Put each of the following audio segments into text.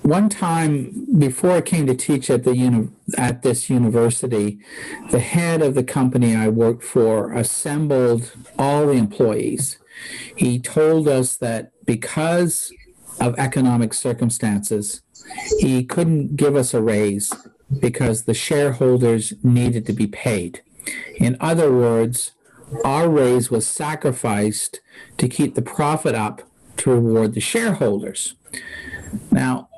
one time before I came to teach at at this university, the head of the company I worked for assembled all the employees. He told us that because of economic circumstances, he couldn't give us a raise because the shareholders needed to be paid. In other words, our raise was sacrificed to keep the profit up to reward the shareholders. Now,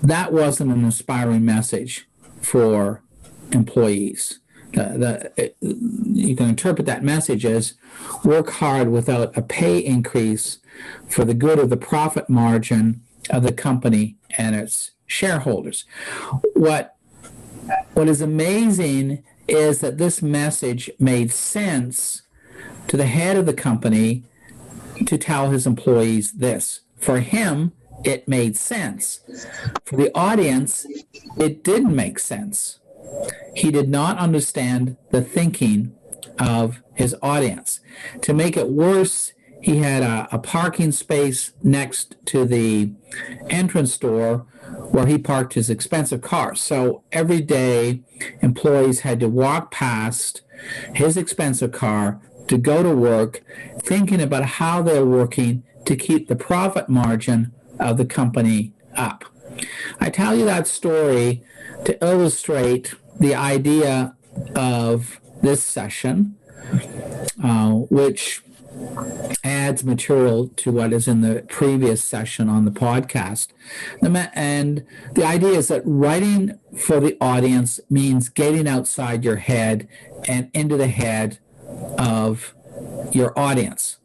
that wasn't an inspiring message for employees. You can interpret that message as work hard without a pay increase for the good of the profit margin of the company and its shareholders. What is amazing is that this message made sense to the head of the company to tell his employees this. For him, it made sense. For the audience, it didn't make sense. He did not understand the thinking of his audience. To make it worse, he had a parking space next to the entrance door where he parked his expensive car. So every day, employees had to walk past his expensive car to go to work, thinking about how they're working to keep the profit margin of the company up. I tell you that story to illustrate the idea of this session, which adds material to what is in the previous session on the podcast. And the idea is that writing for the audience means getting outside your head and into the head of your audience.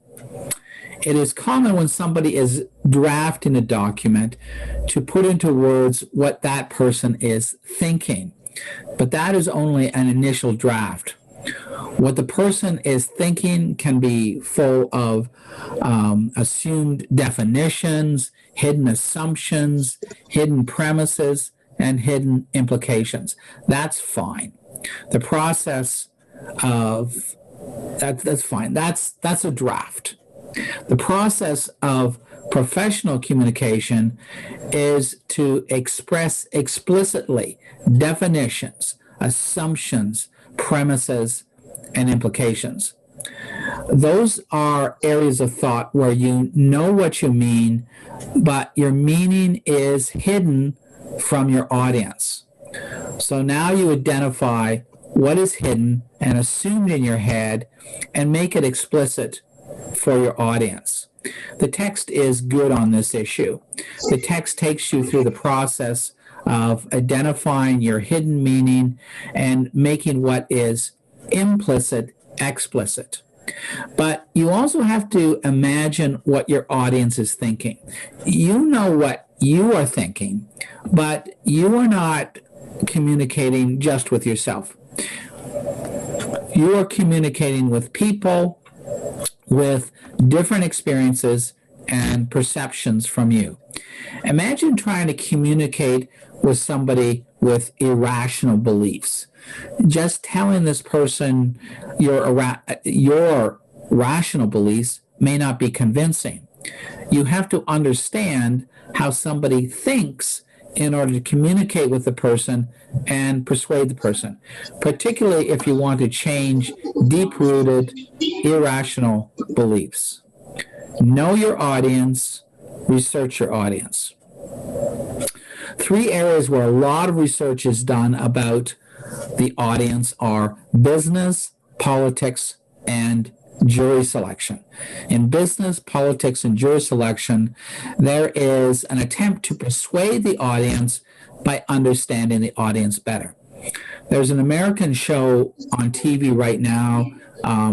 It is common when somebody is drafting a document to put into words what that person is thinking, but that is only an initial draft. What the person is thinking can be full of assumed definitions, hidden assumptions, hidden premises, and hidden implications. That's fine. The process of that's fine. That's a draft. The process of professional communication is to express explicitly definitions, assumptions, premises, and implications. Those are areas of thought where you know what you mean, but your meaning is hidden from your audience. So now you identify what is hidden and assumed in your head and make it explicit for your audience. The text is good on this issue. The text takes you through the process of identifying your hidden meaning and making what is implicit explicit. But you also have to imagine what your audience is thinking. You know what you are thinking, but you are not communicating just with yourself. You are communicating with people with different experiences and perceptions from you. Imagine trying to communicate with somebody with irrational beliefs. Just telling this person your rational beliefs may not be convincing. You have to understand how somebody thinks in order to communicate with the person and persuade the person, particularly if you want to change deep-rooted, irrational beliefs. Know your audience, research your audience. 3 areas where a lot of research is done about the audience are business, politics, and jury selection. In business, politics, and jury selection, there is an attempt to persuade the audience by understanding the audience better. There's an American show on TV right now,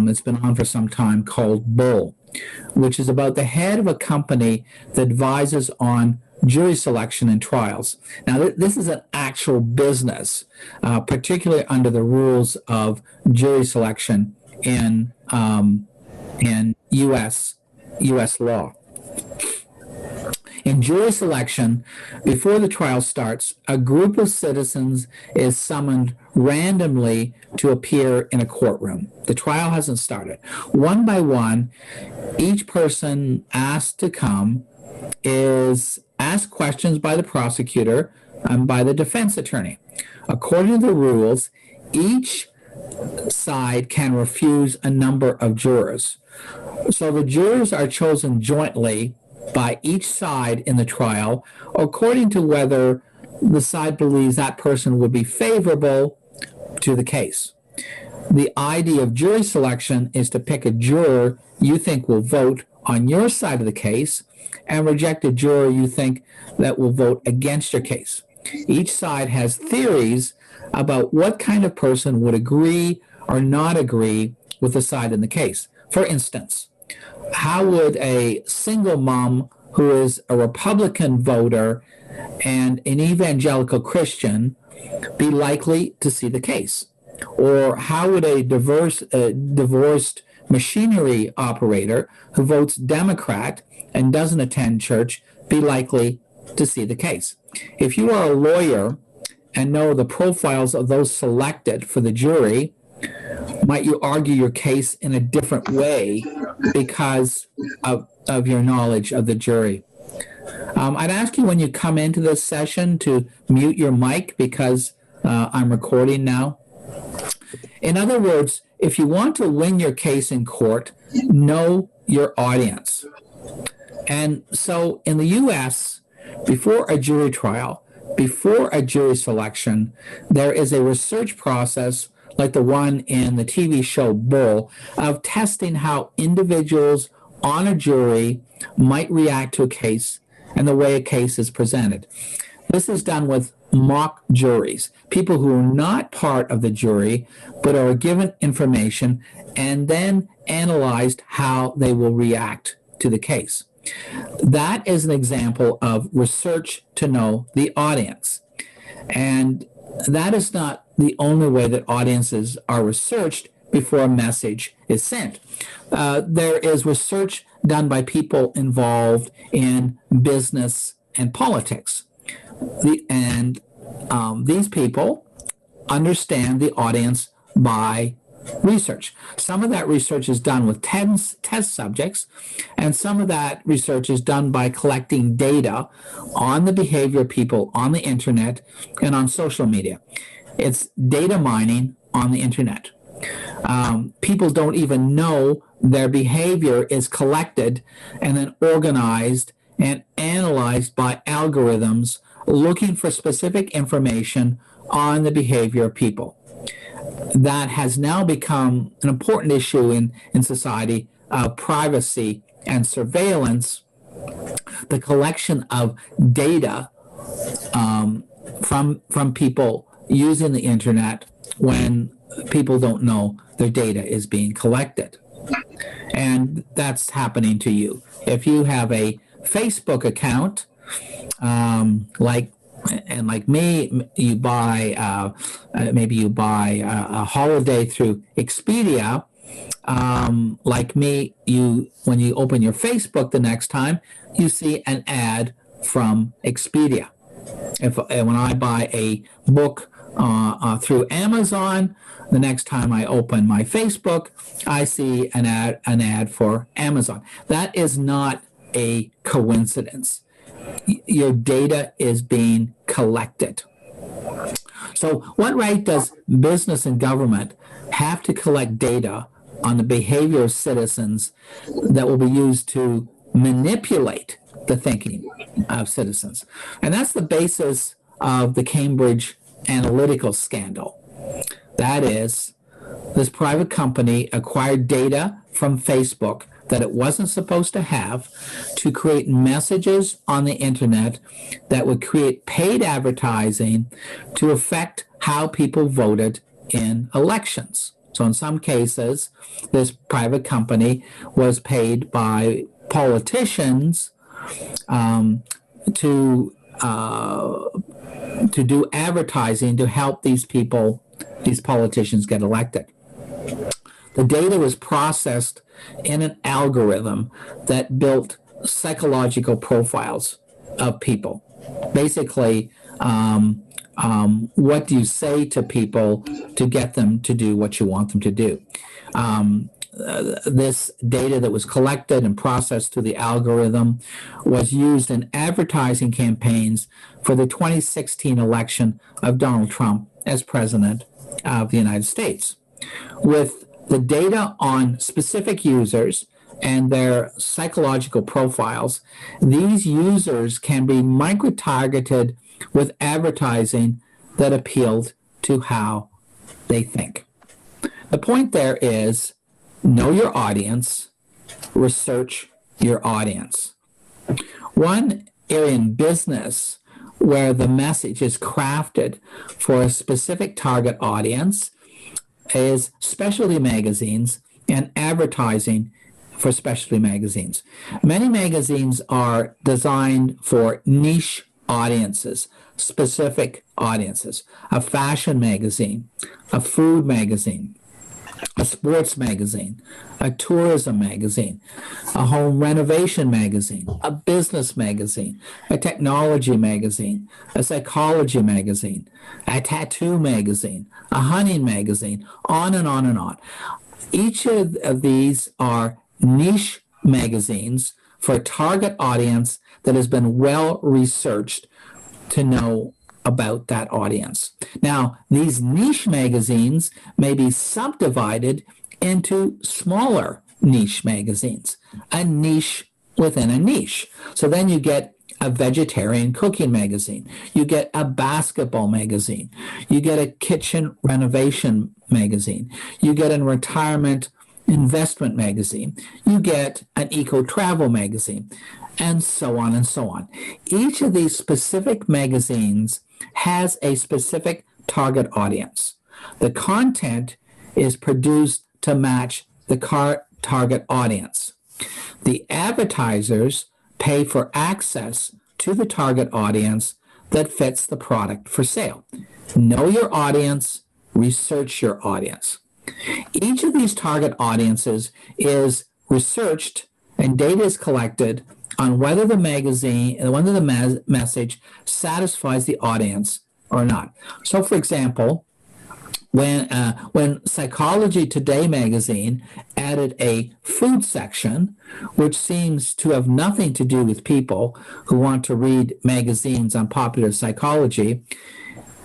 it's been on for some time, called Bull, which is about the head of a company that advises on jury selection in trials. Now, this is an actual business, particularly under the rules of jury selection in U.S. law. In jury selection, before the trial starts, a group of citizens is summoned randomly to appear in a courtroom. The trial hasn't started. One by one, each person asked to come is asked questions by the prosecutor and by the defense attorney. According to the rules, each side can refuse a number of jurors. So the jurors are chosen jointly by each side in the trial according to whether the side believes that person would be favorable to the case. The idea of jury selection is to pick a juror you think will vote on your side of the case and reject a juror you think that will vote against your case. Each side has theories about what kind of person would agree or not agree with the side in the case. For instance, how would a single mom who is a Republican voter and an evangelical Christian be likely to see the case? Or how would a divorced machinery operator who votes Democrat and doesn't attend church be likely to see the case? If you are a lawyer and know the profiles of those selected for the jury, might you argue your case in a different way because of your knowledge of the jury? I'd ask you when you come into this session to mute your mic because I'm recording now. In other words, if you want to win your case in court, know your audience. And so in the U.S., before a jury trial, before a jury selection, there is a research process like the one in the TV show Bull of testing how individuals on a jury might react to a case and the way a case is presented. This is done with mock juries, people who are not part of the jury but are given information and then analyzed how they will react to the case. That is an example of research to know the audience. And that is not the only way that audiences are researched before a message is sent. There is research done by people involved in business and politics. These people understand the audience by research. Some of that research is done with test subjects, and some of that research is done by collecting data on the behavior of people on the internet and on social media. It's data mining on the internet. People don't even know their behavior is collected and then organized and analyzed by algorithms looking for specific information on the behavior of people. That has now become an important issue in society, privacy and surveillance, the collection of data from people using the internet when people don't know their data is being collected. And that's happening to you. If you have a Facebook account, like me, you buy maybe you buy a holiday through Expedia. Like me, when you open your Facebook the next time, you see an ad from Expedia. When I buy a book through Amazon, the next time I open my Facebook, I see an ad for Amazon. That is not a coincidence. Your data is being collected. So what right does business and government have to collect data on the behavior of citizens that will be used to manipulate the thinking of citizens? And that's the basis of the Cambridge Analytica scandal. That is, this private company acquired data from Facebook that it wasn't supposed to have to create messages on the internet that would create paid advertising to affect how people voted in elections. So in some cases, this private company was paid by politicians to do advertising to help these politicians get elected. The data was processed in an algorithm that built psychological profiles of people. Basically, what do you say to people to get them to do what you want them to do? this data that was collected and processed through the algorithm was used in advertising campaigns for the 2016 election of Donald Trump as president of the United States. With the data on specific users and their psychological profiles, these users can be micro-targeted with advertising that appealed to how they think. The point there is know your audience, research your audience. One area in business where the message is crafted for a specific target audience is specialty magazines and advertising for specialty magazines. Many magazines are designed for niche audiences, specific audiences. A fashion magazine, a food magazine, a sports magazine, a tourism magazine, a home renovation magazine, a business magazine, a technology magazine, a psychology magazine, a tattoo magazine, a hunting magazine, on and on and on. Each of these are niche magazines for a target audience that has been well researched to know about that audience. Now, these niche magazines may be subdivided into smaller niche magazines, a niche within a niche. So then you get a vegetarian cooking magazine, you get a basketball magazine, you get a kitchen renovation magazine, you get a retirement investment magazine, you get an eco-travel magazine, and so on and so on. Each of these specific magazines has a specific target audience. The content is produced to match the target audience. The advertisers pay for access to the target audience that fits the product for sale. Know your audience, research your audience. Each of these target audiences is researched and data is collected on whether the message satisfies the audience or not. So, for example, when Psychology Today magazine added a food section, which seems to have nothing to do with people who want to read magazines on popular psychology,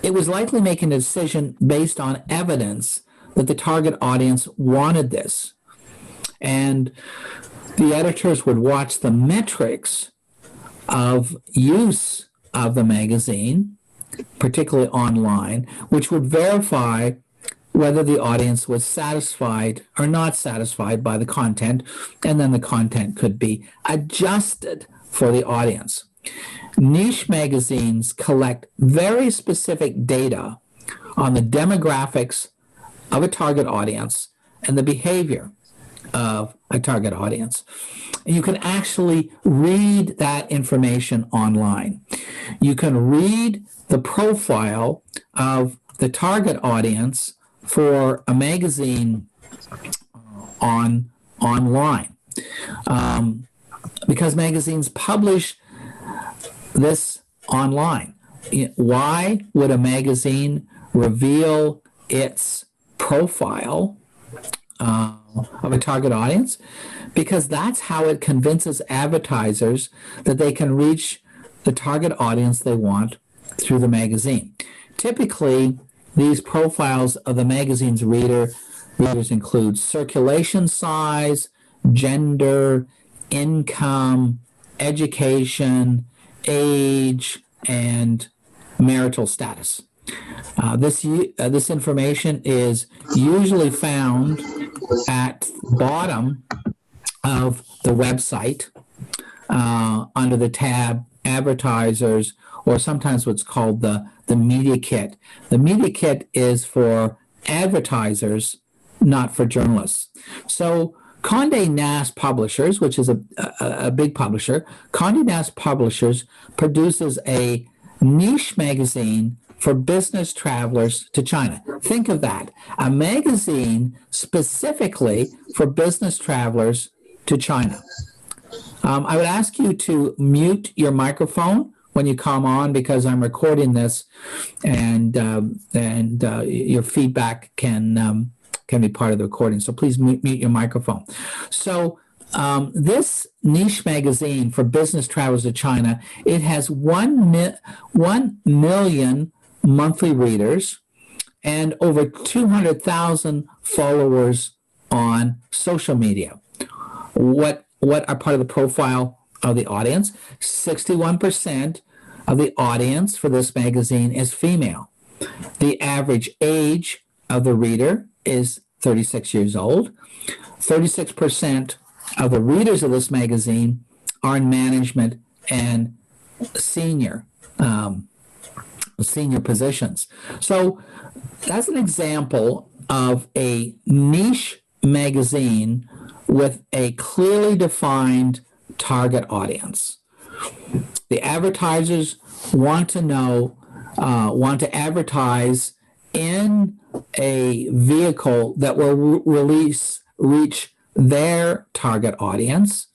it was likely making a decision based on evidence that the target audience wanted this. And the editors would watch the metrics of use of the magazine, particularly online, which would verify whether the audience was satisfied or not satisfied by the content, and then the content could be adjusted for the audience. Niche magazines collect very specific data on the demographics of a target audience and the behavior of a target audience. You can actually read that information online. You can read the profile of the target audience for a magazine online because magazines publish this online. Why would a magazine reveal its profile of a target audience? Because that's how it convinces advertisers that they can reach the target audience they want through the magazine. Typically, these profiles of the magazine's readers include circulation size, gender, income, education, age, and marital status. This information is usually found at the bottom of the website under the tab Advertisers, or sometimes what's called the Media Kit. The Media Kit is for advertisers, not for journalists. So Condé Nast Publishers, which is a big publisher, Condé Nast Publishers produces a niche magazine for business travelers to China. Think of that. A magazine specifically for business travelers to China. I would ask you to mute your microphone when you come on because I'm recording this, and your feedback can can be part of the recording. So please mute your microphone. So this niche magazine for business travels to China, it has 1 million monthly readers and over 200,000 followers on social media. What are part of the profile of the audience? 61% of the audience for this magazine is female. The average age of the reader is 36 years old. 36% of the readers of this magazine are in management and senior positions. So that's an example of a niche magazine with a clearly defined target audience. The advertisers want to advertise in a vehicle that will reach their target audience,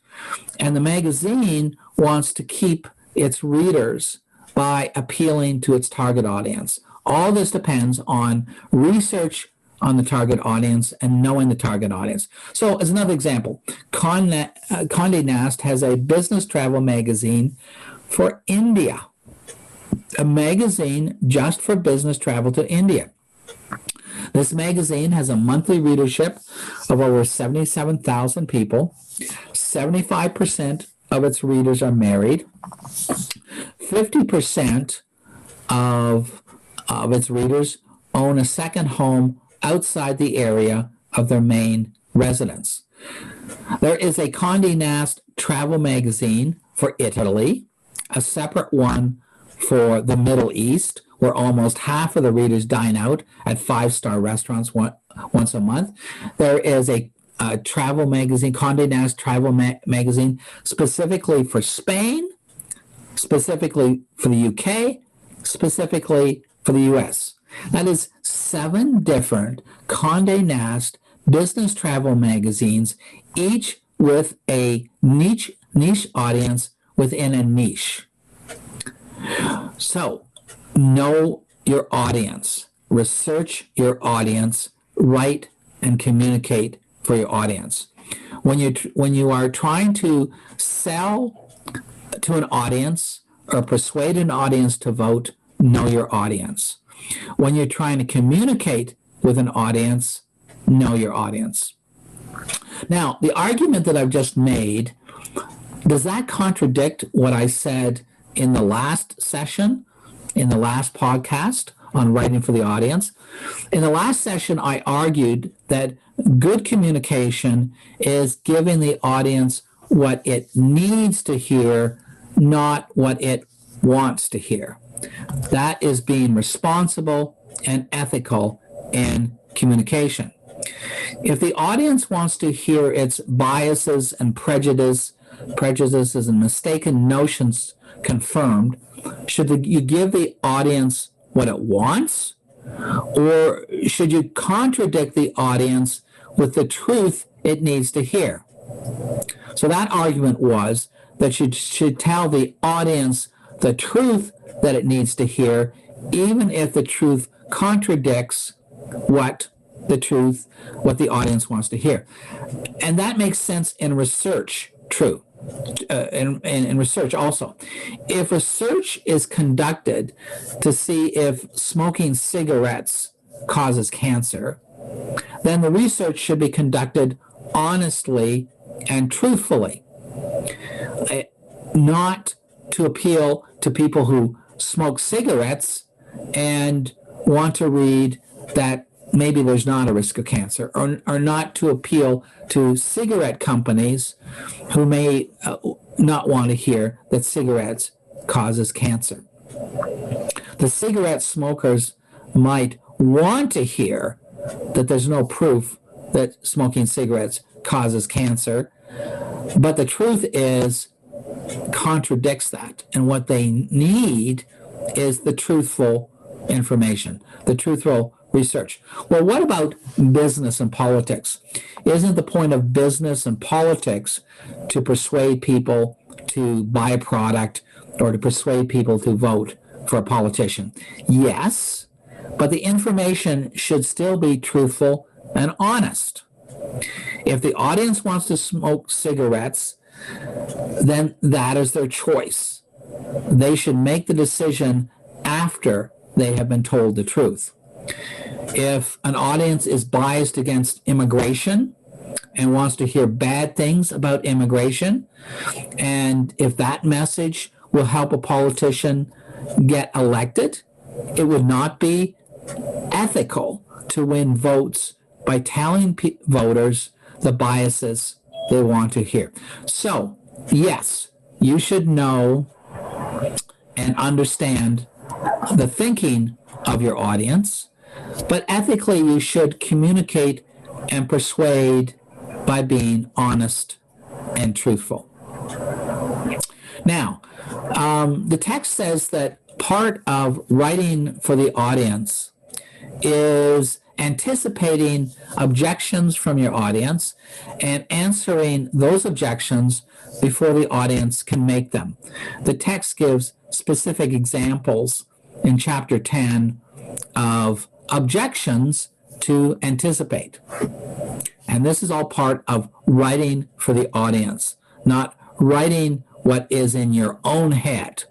and the magazine wants to keep its readers by appealing to its target audience. All this depends on research on the target audience and knowing the target audience. So as another example, Condé Nast has a business travel magazine for India, a magazine just for business travel to India. This magazine has a monthly readership of over 77,000 people. 75% of its readers are married. 50% of its readers own a second home outside the area of their main residence. There is a Condé Nast travel magazine for Italy, a separate one for the Middle East, where almost half of the readers dine out at five-star restaurants once a month. There is a travel magazine, Condé Nast travel magazine, specifically for Spain, specifically for the UK, specifically for the US. That is 7 different Condé Nast business travel magazines, each with a niche audience within a niche. So, know your audience, research your audience, write and communicate for your audience. When you are trying to sell to an audience or persuade an audience to vote, know your audience. When you're trying to communicate with an audience, know your audience. Now, the argument that I've just made, does that contradict what I said in the last session, in the last podcast on writing for the audience? In the last session, I argued that good communication is giving the audience what it needs to hear, not what it wants to hear. That is being responsible and ethical in communication. If the audience wants to hear its biases and prejudices and mistaken notions confirmed, should you give the audience what it wants, or should you contradict the audience with the truth it needs to hear? So that argument was that you should tell the audience the truth that it needs to hear, even if the truth contradicts what the audience wants to hear. And that makes sense in research, true. In research also. If research is conducted to see if smoking cigarettes causes cancer, then the research should be conducted honestly and truthfully, not to appeal to people who smoke cigarettes and want to read that maybe there's not a risk of cancer, or not to appeal to cigarette companies who may not want to hear that cigarettes causes cancer. The cigarette smokers might want to hear that there's no proof that smoking cigarettes causes cancer, but the truth is contradicts that, and what they need is the truthful information, the truthful research. Well, what about business and politics? Isn't the point of business and politics to persuade people to buy a product or to persuade people to vote for a politician? Yes, but the information should still be truthful and honest. If the audience wants to smoke cigarettes, then that is their choice. They should make the decision after they have been told the truth. If an audience is biased against immigration and wants to hear bad things about immigration, and if that message will help a politician get elected, it would not be ethical to win votes by telling voters the biases they want to hear. So, yes, you should know and understand the thinking of your audience, but ethically you should communicate and persuade by being honest and truthful. Now, the text says that part of writing for the audience is anticipating objections from your audience and answering those objections before the audience can make them. The text gives specific examples in chapter 10 of objections to anticipate. And this is all part of writing for the audience, not writing what is in your own head,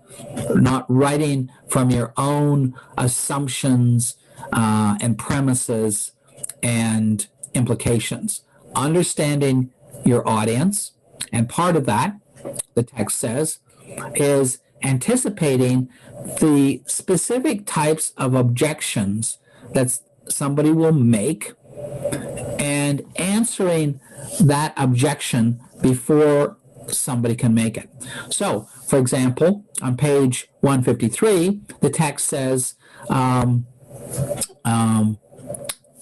not writing from your own assumptions and premises and implications. Understanding your audience, and part of that, the text says, is anticipating the specific types of objections that somebody will make and answering that objection before somebody can make it. So, for example, on page 153, the text says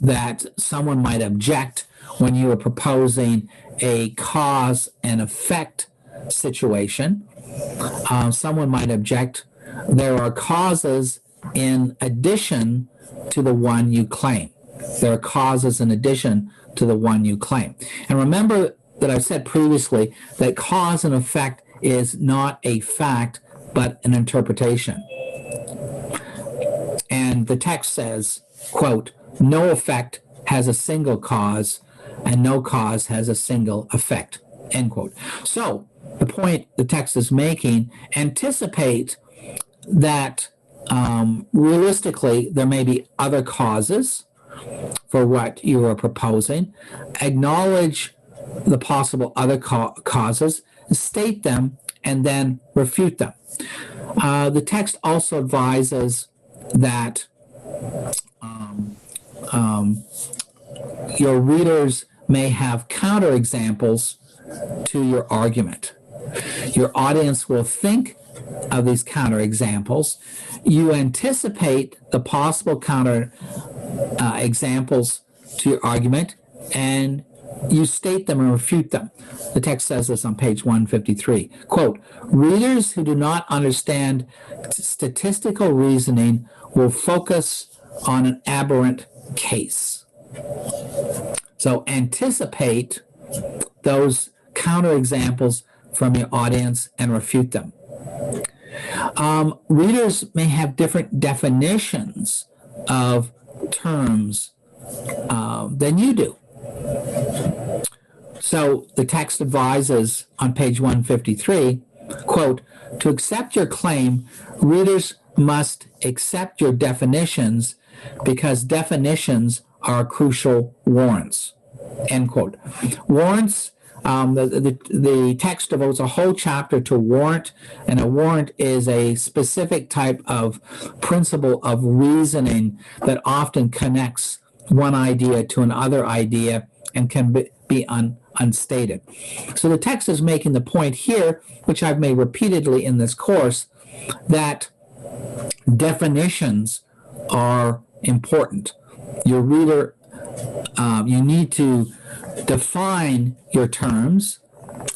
that someone might object when you are proposing a cause and effect situation. Someone might object, there are causes in addition to the one you claim. There are causes in addition to the one you claim. And remember that I've said previously that cause and effect is not a fact, but an interpretation. And the text says, quote, no effect has a single cause and no cause has a single effect, end quote. So the point the text is making, anticipate that realistically there may be other causes for what you are proposing. Acknowledge the possible other causes, state them, and then refute them. The text also advises that your readers may have counterexamples to your argument. Your audience will think of these counterexamples. You anticipate the possible counter examples to your argument, and you state them and refute them. The text says this on page 153. Quote, readers who do not understand statistical reasoning will focus on an aberrant case. So anticipate those counterexamples from your audience and refute them. Readers may have different definitions of terms than you do. So the text advises on page 153, quote, to accept your claim, readers must accept your definitions because definitions are crucial warrants, end quote. Warrants, the text devotes a whole chapter to warrant, and a warrant is a specific type of principle of reasoning that often connects one idea to another idea and can be unstated. So the text is making the point here, which I've made repeatedly in this course, that definitions are important. Your reader, you need to define your terms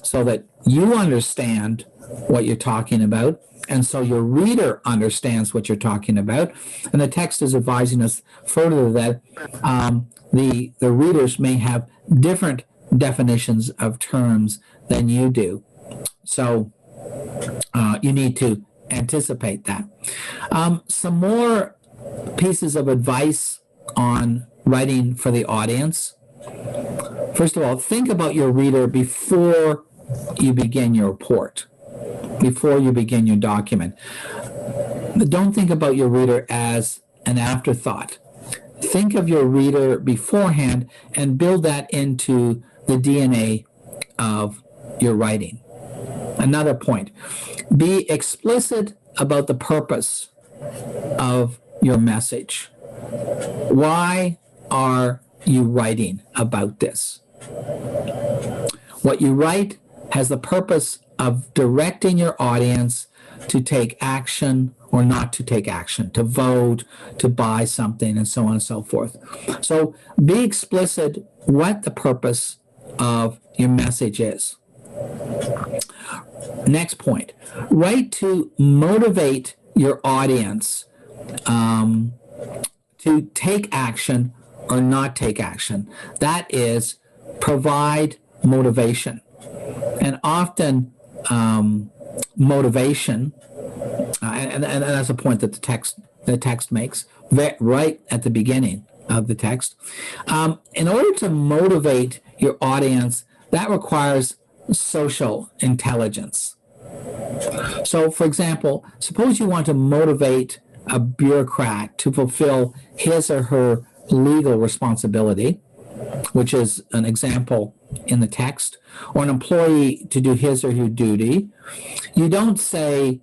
so that you understand what you're talking about, and so your reader understands what you're talking about. And the text is advising us further that the readers may have different definitions of terms than you do. So you need to anticipate that. Some more pieces of advice on writing for the audience? First of all, think about your reader before you begin your report, before you begin your document. But don't think about your reader as an afterthought. Think of your reader beforehand and build that into the DNA of your writing. Another point, be explicit about the purpose of your message. Why are you writing about this? What you write has the purpose of directing your audience to take action or not to take action, to vote, to buy something, and so on and so forth. So be explicit what the purpose of your message is. Next point, write to motivate your audience to take action or not take action. That is, provide motivation. And often motivation, and that's a point that the text makes right at the beginning of the text. In order to motivate your audience, that requires social intelligence. So, for example, suppose you want to motivate a bureaucrat to fulfill his or her legal responsibility, which is an example in the text, or an employee to do his or her duty. You don't say,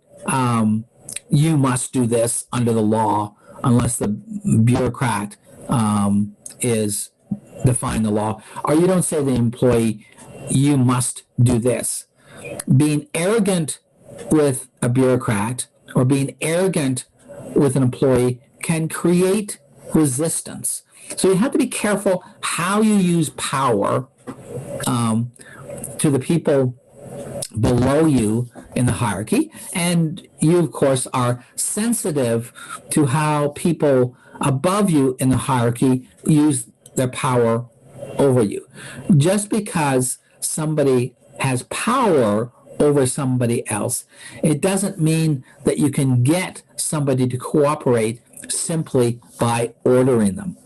you must do this under the law unless the bureaucrat is define the law, or you don't say to the employee, you must do this. Being arrogant with a bureaucrat or being arrogant with an employee can create resistance. So you have to be careful how you use power to the people below you in the hierarchy, and you of course are sensitive to how people above you in the hierarchy use their power over you. Just because somebody has power over somebody else, it doesn't mean that you can get somebody to cooperate simply by ordering them.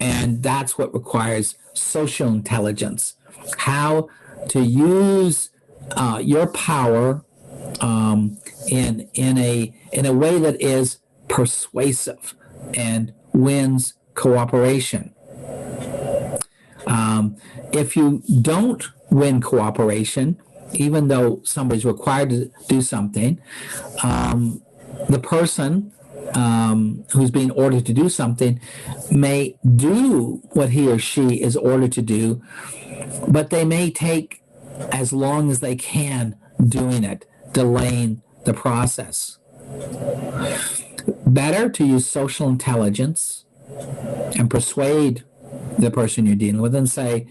And that's what requires social intelligence, how to use your power in a way that is persuasive and wins cooperation. If you don't win cooperation, even though somebody's required to do something, the person who's being ordered to do something may do what he or she is ordered to do, but they may take as long as they can doing it, delaying the process. Better to use social intelligence and persuade the person you're dealing with and say,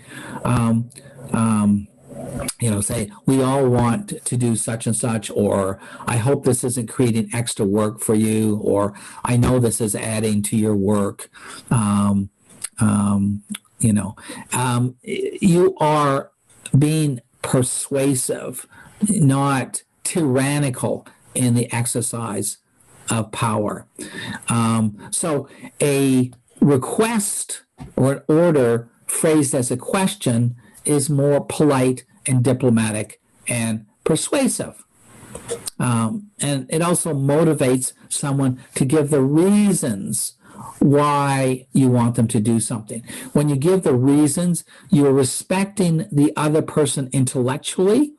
say, we all want to do such and such, or I hope this isn't creating extra work for you, or I know this is adding to your work. You are being persuasive, not tyrannical in the exercise of power. So a request or an order phrased as a question is more polite and diplomatic and persuasive. And it also motivates someone to give the reasons why you want them to do something. When you give the reasons, you're respecting the other person intellectually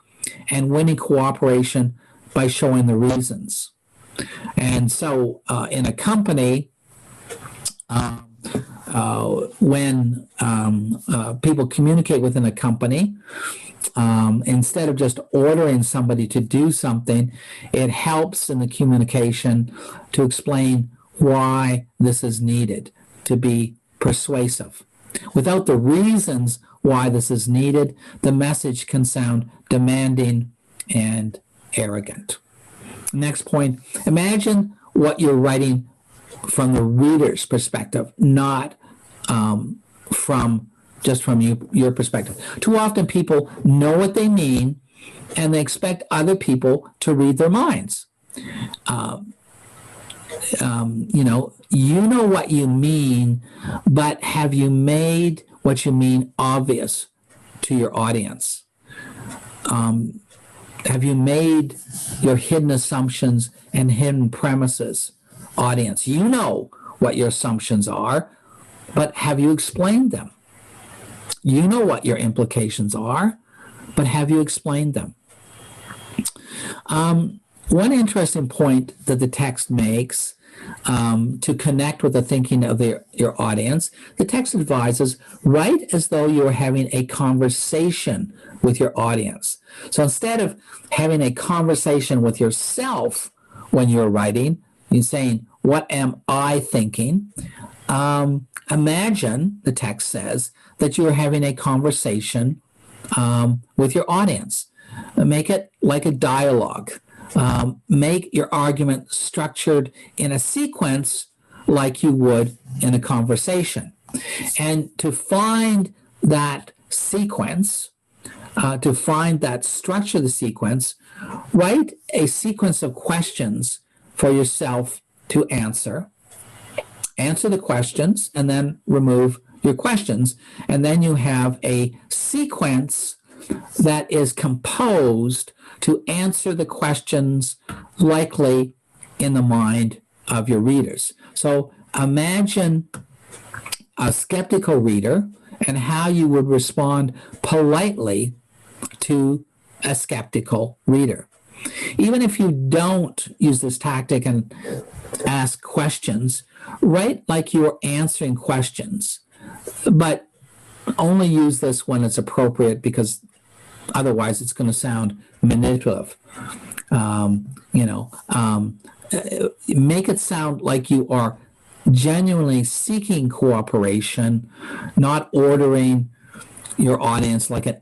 and winning cooperation by showing the reasons. And so in a company, when people communicate within a company, instead of just ordering somebody to do something, it helps in the communication to explain why this is needed, to be persuasive. Without the reasons why this is needed, the message can sound demanding and arrogant. Next point, imagine what you're writing from the reader's perspective, not from your perspective. Too often people know what they mean and they expect other people to read their minds. you know what you mean, but have you made what you mean obvious to your audience? Have you made your hidden assumptions and hidden premises audience? You know what your assumptions are, but have you explained them? You know what your implications are, but have you explained them? One interesting point that the text makes to connect with the thinking of your audience, the text advises, write as though you are having a conversation with your audience. So instead of having a conversation with yourself when you're writing, you're saying, what am I thinking? Imagine, the text says, that you're having a conversation with your audience. Make it like a dialogue. Make your argument structured in a sequence like you would in a conversation. And to find that sequence, to find that structure of the sequence, write a sequence of questions for yourself to answer. Answer the questions and then remove your questions. And then you have a sequence that is composed to answer the questions likely in the mind of your readers. So imagine a skeptical reader and how you would respond politely to a skeptical reader. Even if you don't use this tactic and ask questions, write like you're answering questions, but only use this when it's appropriate, because otherwise it's going to sound manipulative. Make it sound like you are genuinely seeking cooperation, not ordering your audience like an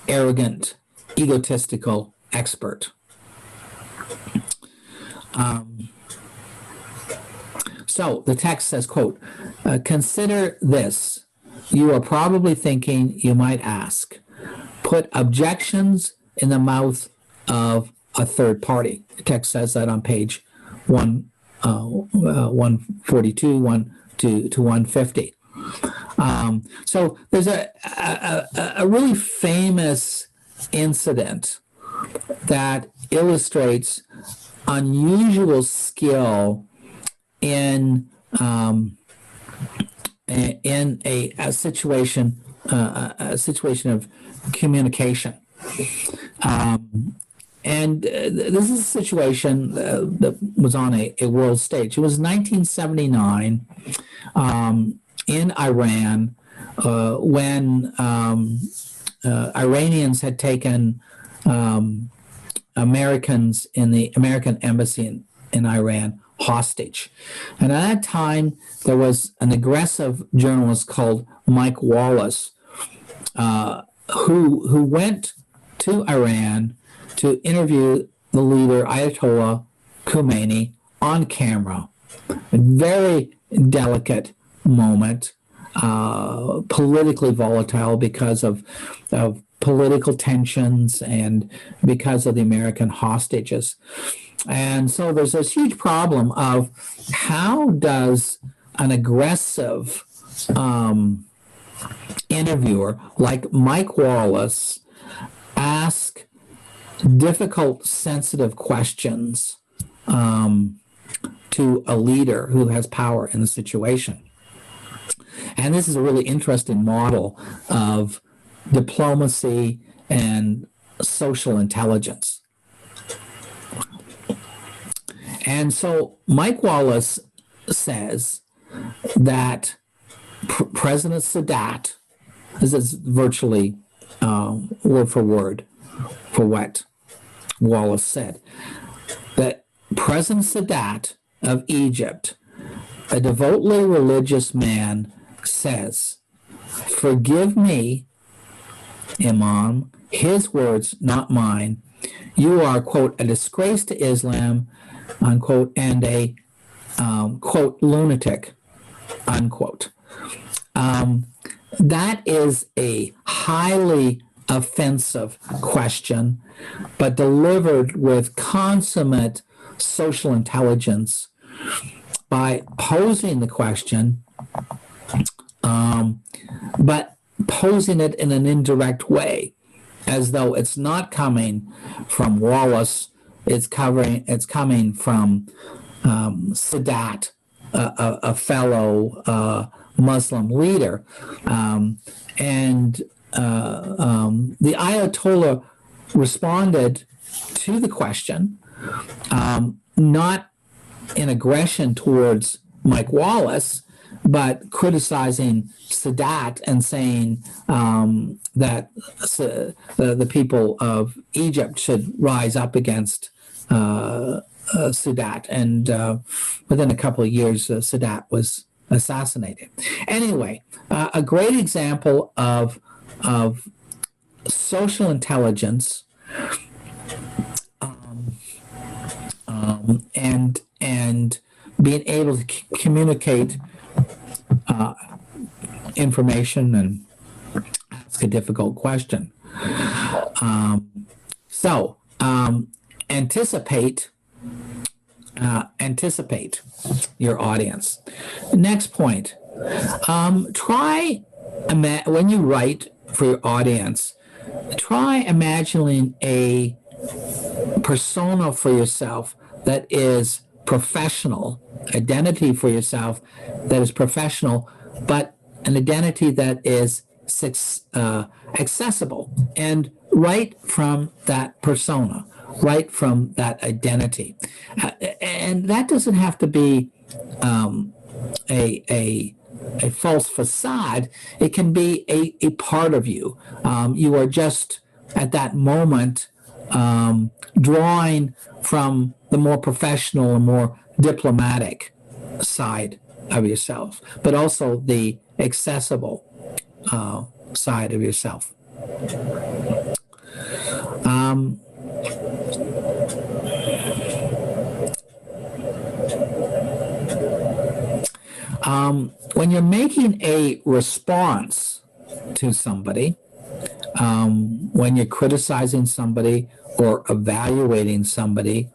arrogant, egotistical expert. So the text says, quote, consider this. You are probably thinking, you might ask. Put objections in the mouth of a third party. The text says that on page 142, 1 to 150. So there's a really famous incident that illustrates unusual skill in a situation of communication. This is a situation that was on a world stage. It was 1979 in Iran when Iranians had taken Americans in the American embassy in Iran hostage. And at that time, there was an aggressive journalist called Mike Wallace who went to Iran to interview the leader, Ayatollah Khomeini, on camera. A very delicate moment, politically volatile because of political tensions and because of the American hostages. And so there's this huge problem of how does an aggressive interviewer like Mike Wallace ask difficult, sensitive questions to a leader who has power in the situation. And this is a really interesting model of diplomacy and social intelligence. And so Mike Wallace says that President Sadat, this is virtually word for word for what Wallace said, that President Sadat of Egypt, a devotedly religious man, says, "Forgive me, Imam, his words, not mine. You are," quote, "a disgrace to Islam," unquote, and a, quote, "lunatic," unquote. That is a highly offensive question, but delivered with consummate social intelligence by posing the question, but posing it in an indirect way, as though it's not coming from Wallace, it's coming from Sadat, a fellow Muslim leader. And the Ayatollah responded to the question, not in aggression towards Mike Wallace, but criticizing Sadat and saying that the people of Egypt should rise up against Sadat. And within a couple of years, Sadat was assassinated. Anyway, a great example of social intelligence and being able to communicate information and ask a difficult question. Anticipate your audience. Next point. When you write for your audience, try imagining a persona for yourself that is professional, identity for yourself that is professional, but an identity that is accessible, and write from that persona, write from that identity. And that doesn't have to be a false facade. It can be a part of you. You are just at that moment drawing from the more professional and more diplomatic side of yourself, but also the accessible side of yourself. When you're making a response to somebody, when you're criticizing somebody or evaluating somebody,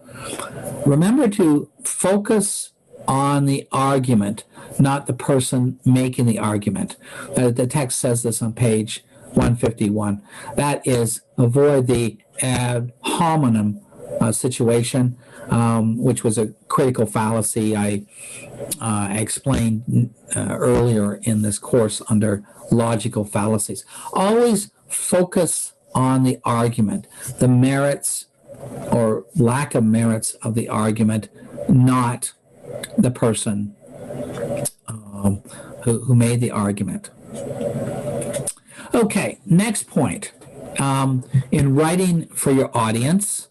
remember to focus on the argument, not the person making the argument. The text says this on page 151. That is, avoid the ad hominem situation, which was a critical fallacy I explained earlier in this course under logical fallacies. Always focus on the argument, the merits or lack of merits of the argument, not the person who made the argument. Okay, next point. In writing for your audience,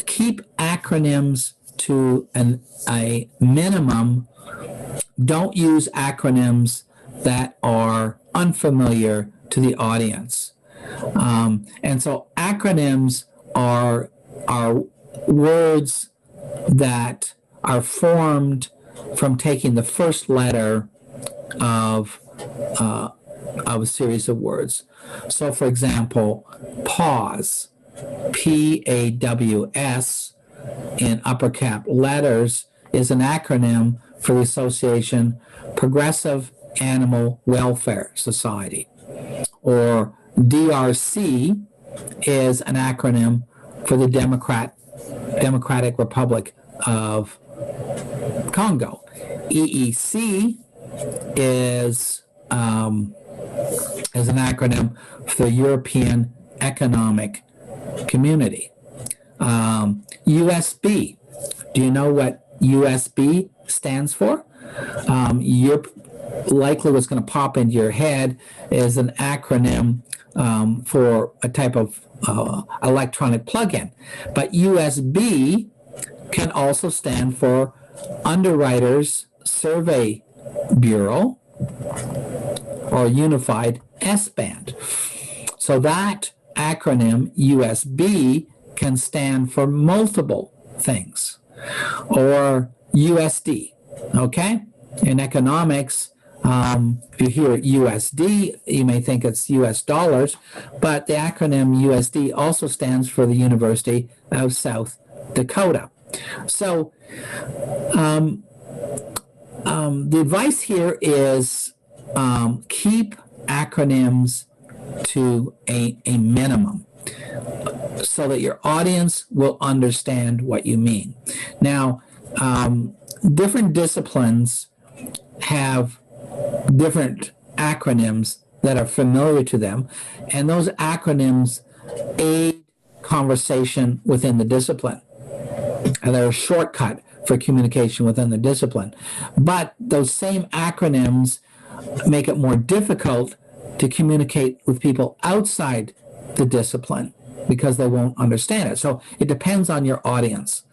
keep acronyms to a minimum. Don't use acronyms that are unfamiliar to the audience. And so acronyms are words that are formed from taking the first letter of a series of words. So, for example, PAWS, PAWS, in upper cap letters, is an acronym for the Association Progressive Animal Welfare Society. Or DRC is an acronym for the Democratic Republic of Congo. EEC is an acronym for the European Economic Community. USB. Do you know what USB stands for? You're likely what's going to pop into your head is an acronym for a type of electronic plug-in. But USB can also stand for Underwriters Survey Bureau or Unified S-Band. So that acronym USB can stand for multiple things. Or USD, okay? In economics, if you hear USD, you may think it's US dollars, but the acronym USD also stands for the University of South Dakota. So the advice here is keep acronyms to a minimum so that your audience will understand what you mean. Now, different disciplines have different acronyms that are familiar to them, and those acronyms aid conversation within the discipline. And they're a shortcut for communication within the discipline. But those same acronyms make it more difficult to communicate with people outside the discipline because they won't understand it. So it depends on your audience.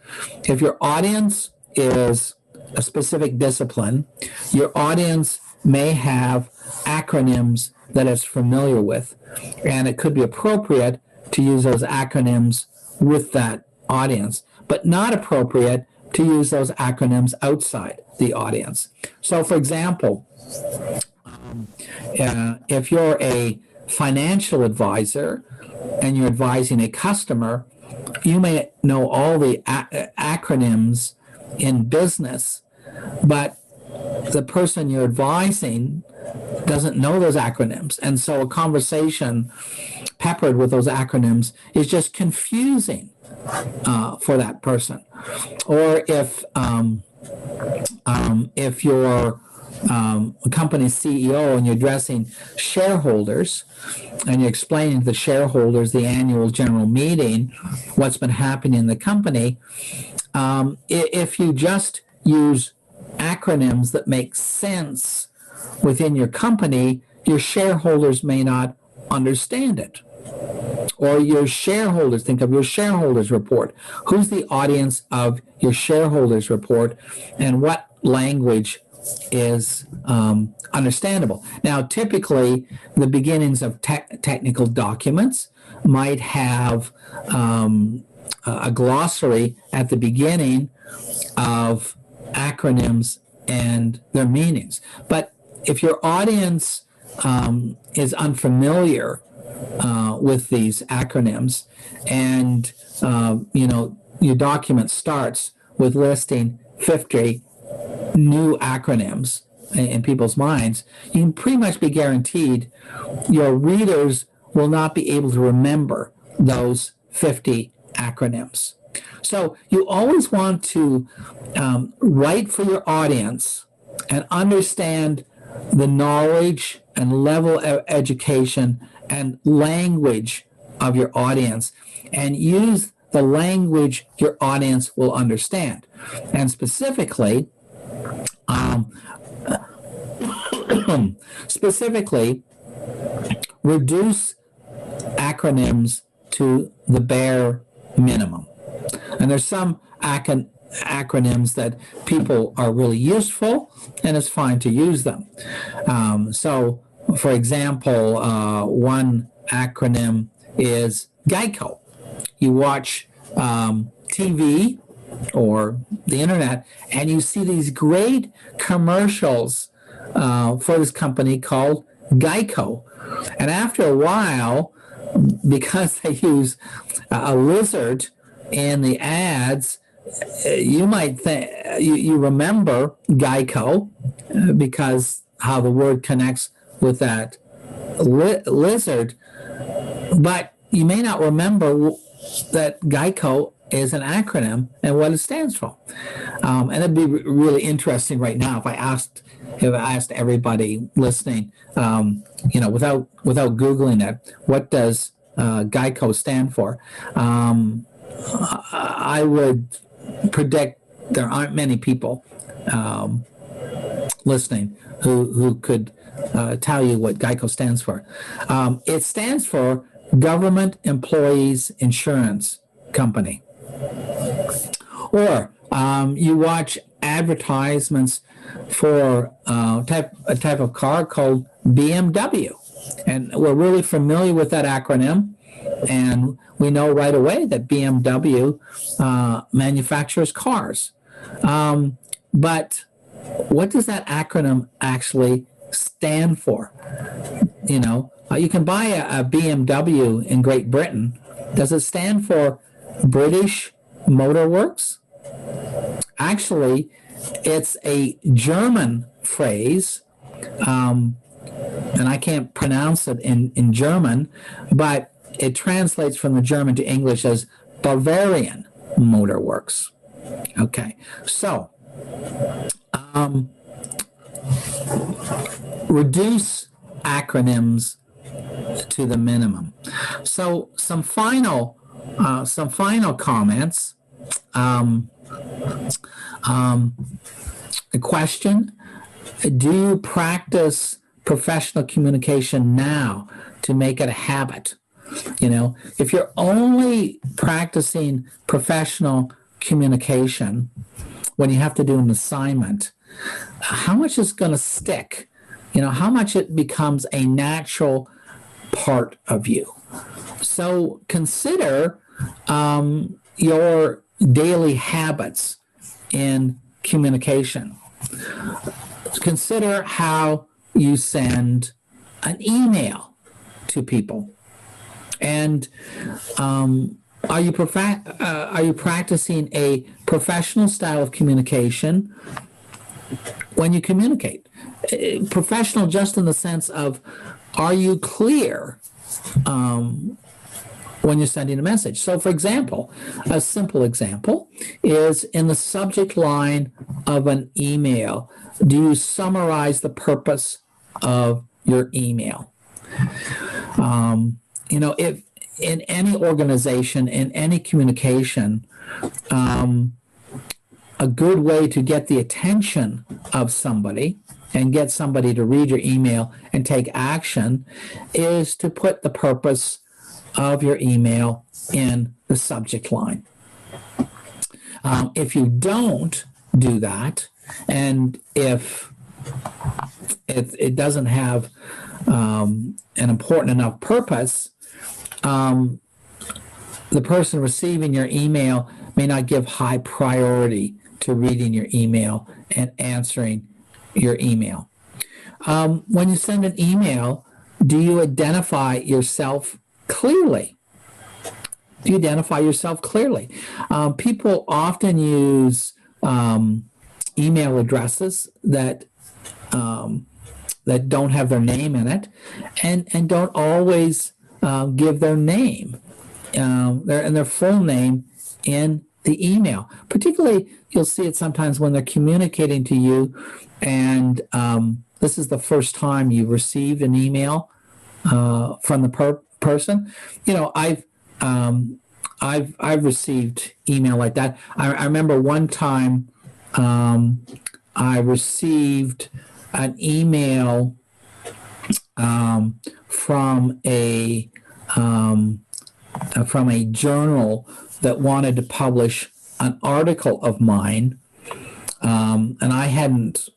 If your audience is a specific discipline, your audience may have acronyms that it's familiar with, and it could be appropriate to use those acronyms with that audience, but not appropriate to use those acronyms outside the audience. So, for example, if you're a financial advisor and you're advising a customer, you may know all the acronyms in business, but the person you're advising doesn't know those acronyms. And so a conversation peppered with those acronyms is just confusing for that person. Or if you're a company's CEO and you're addressing shareholders and you're explaining to the shareholders the annual general meeting what's been happening in the company, if you just use acronyms that make sense within your company, your shareholders may not understand it. Or your shareholders, think of your shareholders report. Who's the audience of your shareholders report, and what language is understandable? Now, typically, the beginnings of technical documents might have a glossary at the beginning of acronyms and their meanings. But if your audience is unfamiliar with these acronyms, and your document starts with listing 50 new acronyms in people's minds, you can pretty much be guaranteed your readers will not be able to remember those 50 acronyms. So you always want to write for your audience and understand the knowledge and level of education and language of your audience, and use the language your audience will understand. And specifically, reduce acronyms to the bare minimum. And there's some acronyms that people are really useful, and it's fine to use them. So, for example, one acronym is GEICO. You watch TV or the internet, and you see these great commercials for this company called GEICO. And after a while, because they use a lizard in the ads, you might think you remember GEICO because how the word connects with that lizard, but you may not remember that GEICO is an acronym and what it stands for. And it'd be really interesting right now if I asked everybody listening, without Googling it, what does GEICO stand for? I would predict there aren't many people listening who could tell you what GEICO stands for. It stands for Government Employees Insurance Company. Or you watch advertisements for a type of car called BMW. And we're really familiar with that acronym. And we know right away that BMW manufactures cars. But what does that acronym actually stand for? You can buy a BMW in Great Britain. Does it stand for British Motor Works? Actually, it's a German phrase, and I can't pronounce it in German, but it translates from the German to English as Bavarian Motor Works. Okay, so reduce acronyms to the minimum. So some final comments. The question: do you practice professional communication now to make it a habit? If you're only practicing professional communication when you have to do an assignment, how much is going to stick? How much it becomes a natural part of you. So consider your daily habits in communication. Consider how you send an email to people. And are you practicing a professional style of communication when you communicate? Professional just in the sense of, are you clear when you're sending a message? So, for example, a simple example is in the subject line of an email, do you summarize the purpose of your email? If in any organization, in any communication, a good way to get the attention of somebody and get somebody to read your email and take action is to put the purpose of your email in the subject line. If you don't do that, and if it doesn't have an important enough purpose, the person receiving your email may not give high priority to reading your email and answering your email. When you send an email, do you identify yourself clearly? Do you identify yourself clearly? People often use email addresses that don't have their name in it, and don't always give their name, their full name in the email. Particularly, you'll see it sometimes when they're communicating to you, and this is the first time you received an email from the person. I've received email like that. I remember one time I received an email from a journal that wanted to publish an article of mine, and I hadn't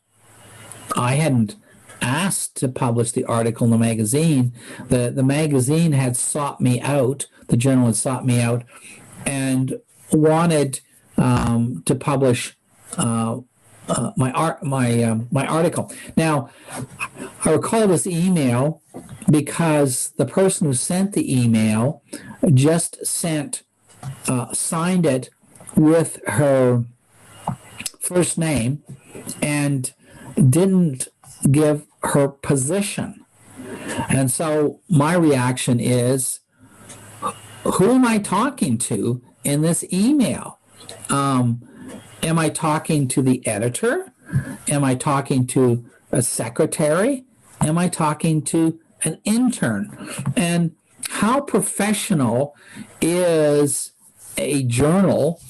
asked to publish the article in the magazine. The magazine had sought me out. The journal had sought me out and wanted to publish my article. Now, I recall this email because the person who sent the email just signed it with her first name and didn't give her position. And so my reaction is, who am I talking to in this email? Am I talking to the editor? Am I talking to a secretary? Am I talking to an intern? And how professional is a journal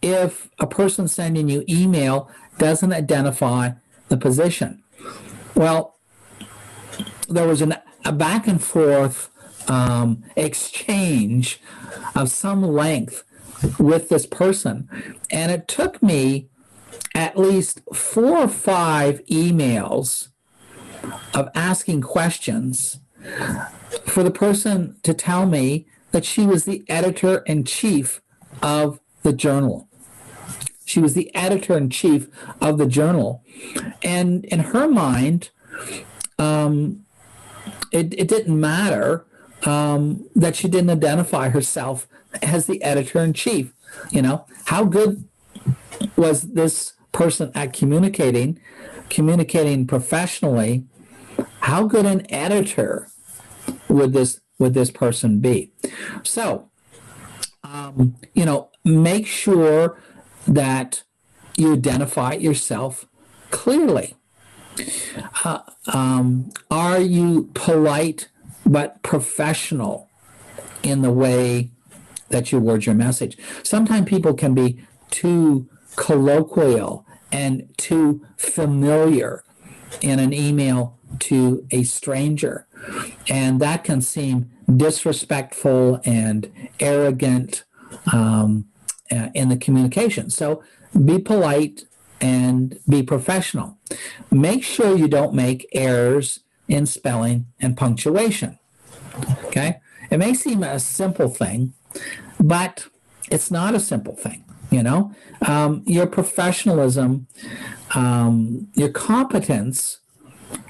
if a person sending you email doesn't identify the position? Well, there was a back and forth exchange of some length with this person, and it took me at least 4 or 5 emails of asking questions for the person to tell me that she was the editor-in-chief of the journal. She was the editor-in-chief of the journal. And in her mind, it didn't matter that she didn't identify herself as the editor-in-chief. How good was this person at communicating professionally, how good an editor would this person be? So, make sure that you identify yourself clearly. Are you polite but professional in the way that you word your message? Sometimes people can be too colloquial and too familiar in an email to a stranger, and that can seem disrespectful and arrogant in the communication. So be polite and be professional. Make sure you don't make errors in spelling and punctuation. Okay? It may seem a simple thing, but it's not a simple thing. Your professionalism, your competence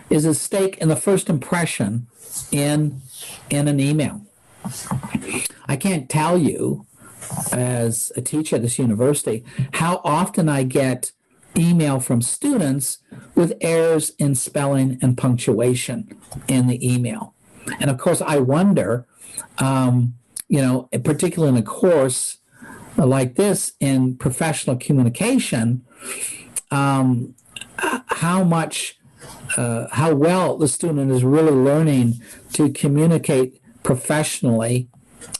is at stake in the first impression in an email. I can't tell you, as a teacher at this university, how often I get email from students with errors in spelling and punctuation in the email. And of course, I wonder, particularly in a course like this in professional communication, how well the student is really learning to communicate professionally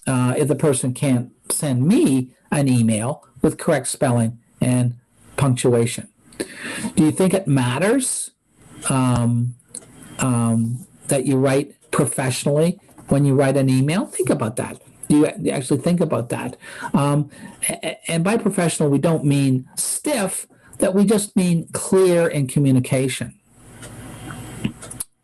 if the person can't send me an email with correct spelling and punctuation. Do you think it matters that you write professionally when you write an email? Think about that. Do you actually think about that? And by professional, we don't mean stiff, that we just mean clear in communication.